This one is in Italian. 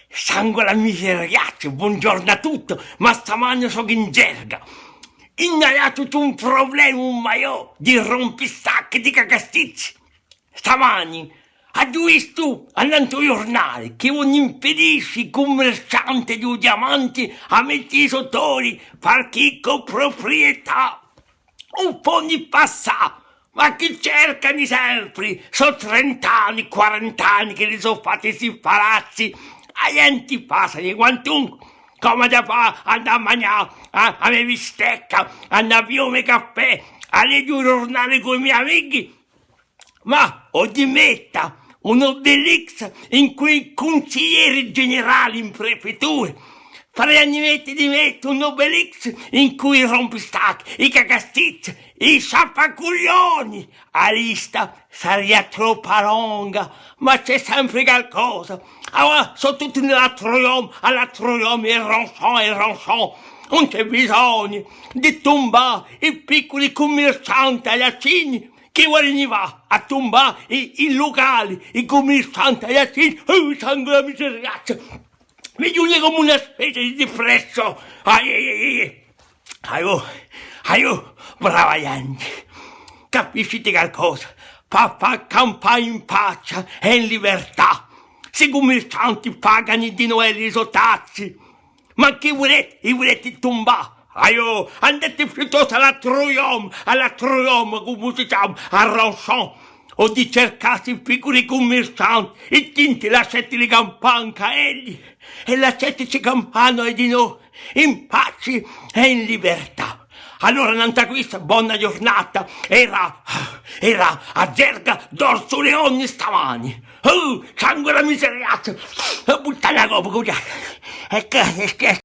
Sangue la miseriazza, buongiorno a tutti, ma stamani sono in gerga. Innaiato c'è un problema, un maiò, di rompisacchi, di cagasticci. Stamani, hai visto, andando ai giornali, che non impedisce i commercianti di diamanti a mettere i sottori, perché con proprietà. Un po' di passato. Ma chi cercano sempre? Sono 30 anni, 40 anni che li sono fatti questi palazzi. A gente passano quantunque. Come da fa, andare a mangiare, a me bistecca, andare a piome caffè, a leggere un giornale con i miei amici. Ma o di metta un obelix in cui i consiglieri generali in prefettura farei di mettere un obelix in cui i rompistacchi, i cagasticci, i sappacuglioni. La lista sarebbe troppo lunga, ma c'è sempre qualcosa. Allora, sono tutti all'altro iom, il ronson. Non c'è bisogno di tombare i piccoli commercianti agli accini. Chi vuole va a tombare i locali, i commercianti agli accini? Sangue la miseriazza! Mi giunge come una specie di depresso. Aiù, brava Yanni. Capisci qualcosa? Fa campare in pace e in libertà. Se i commercianti pagano di noi i risultati. Ma chi volete tombare? Andate piuttosto all'altro iom, come si chiama, a Ronson. O di cercarsi i piccoli commercianti, i tinti lasciati le campane caelli, e lasciateci campano e di noi, in pace e in libertà. Allora, nanta questa buona giornata, era a gerga d'Orso Leone stamani. Sangue la miseriazza, buttare la copa,